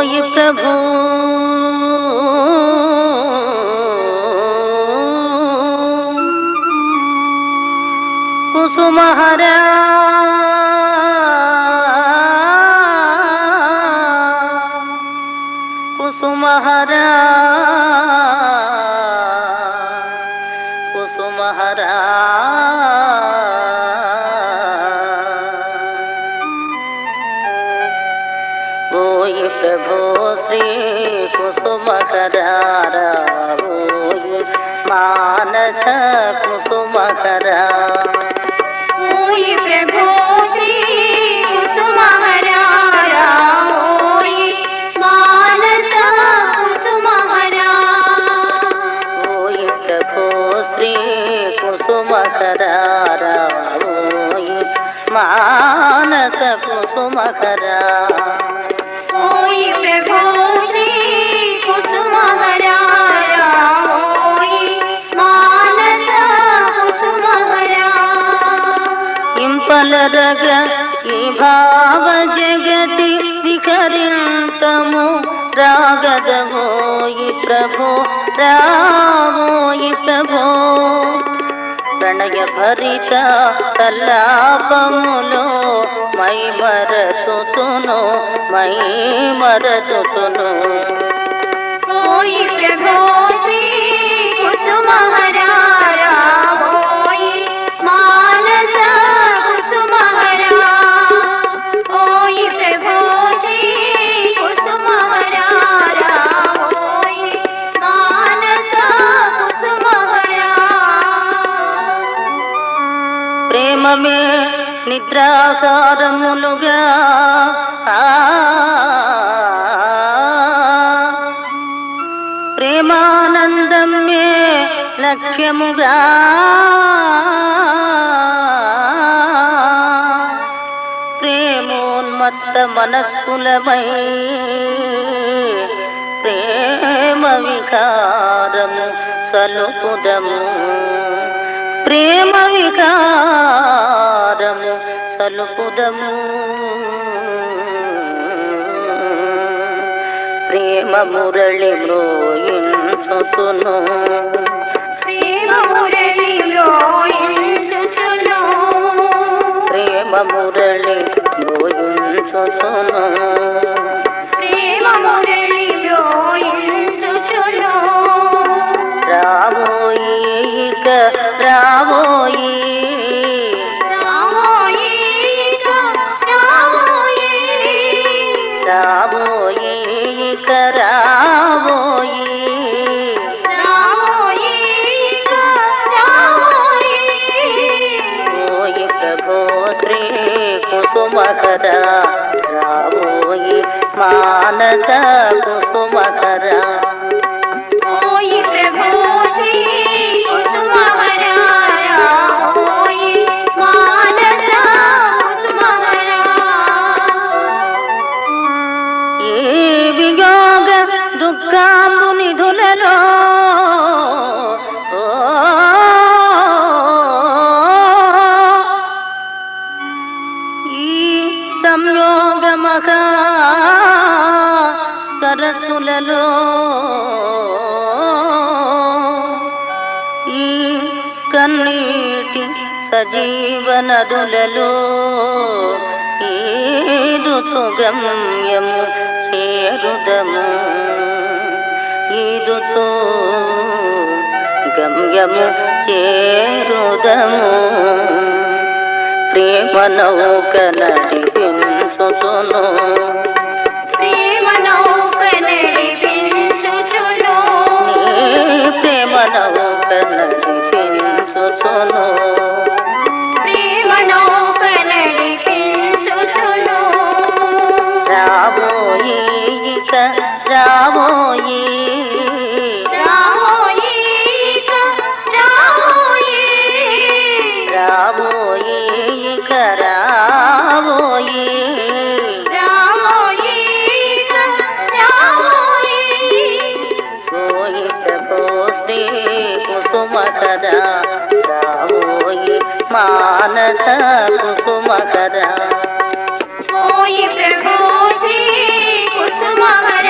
ఓయి ప్రభు కుసుమహరా కుసుమహరా కుసుమహరా ఓయి ప్రభు శ్రీ కుసుమహరా ఓయి మానస కుసుమహరా కుసుమహరా ఓయి మానస కుసుమహరా ఓయి ప్రభు శ్రీ కుసుమహరా ఓయి మానస కుసుమహరా ఇంపలరగ ఈ భావ జగతి వికరింతము రాగదవోయి ప్రభు రావోయి ప్రభు ప్రణయ భరిత తల్లాపములో మై మరతును ఓయి ప్రభు శ్రీ కుసుమహరా ఓయి మానస కుసుమహరా ఓయి ప్రభు శ్రీ కుసుమహరా ఓయి మానస కుసుమహరా ప్రేమమే నిద్రాసారములుగా ప్రేమానందమే లక్ష్యముగా ప్రేమోన్మత్త మనస్కులమై ప్రేమ వికారము సలుపుదము ప్రేమ వికారము సలుపుదము ప్రేమ మురళి మ్రోయించును ప్రేమ మురళి మ్రోయించును ప్రేమ మురళి మ్రోయించును ప్రేమ మురళి మ్రోయించును రావోయి ఇక రావోయి రావోయి ఇక రావోయి ఓయి ప్రభు శ్రీ కుసుమహరా రావోయి మానస కుసుమహరా ఓయి ప్రభు శ్రీ కుసుమహరా ఓయి మానస కుసుమహరా ఈ వియోగ దుఃఖాంబు నిధులలో ఈ సంయోగమహ సరస్సులలో ఈ కన్నీటి సజీవనదులలో ఈ ఋతుగమ్యము చేరుదము ఈ ఋతు గమ్యము చేరుదము ప్రేమ నౌక నడిపించును ప్రేమ నౌక నడిపించును ప్రేమ నౌక నడిపించును ప్రేమ నౌక నడిపించును రావోయి ఇక రావోయి రావోయి రావోయి రావోయి ఇక రావోయి రావోయి రావోయి ఓయి ప్రభు శ్రీ కుసుమహరా రావోయి మానస కుసుమహరా ఓయి ప్రభు శ్రీ కుసుమహరా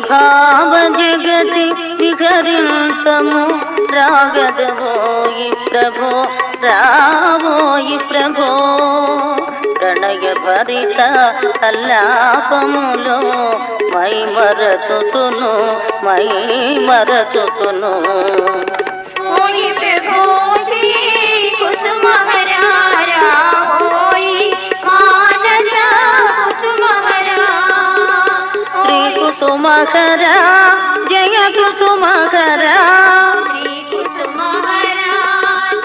భావ జగతి విహరించము రాగదవోయి ప్రభో రావోయి ప్రభో ప్రణయ భరిత కల్లాపములో మై మరచుతును ఓయి ప్రభో శ్రీ కుసుమహరారా ఓయి మానస కుసుమహరా శ్రీ కుసుమహరా జయ కుసుమహరా శ్రీ కుసుమహరా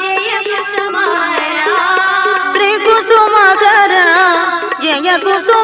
జయ కుసుమహరా శ్రీ కుసుమహరా జయ కుసుమ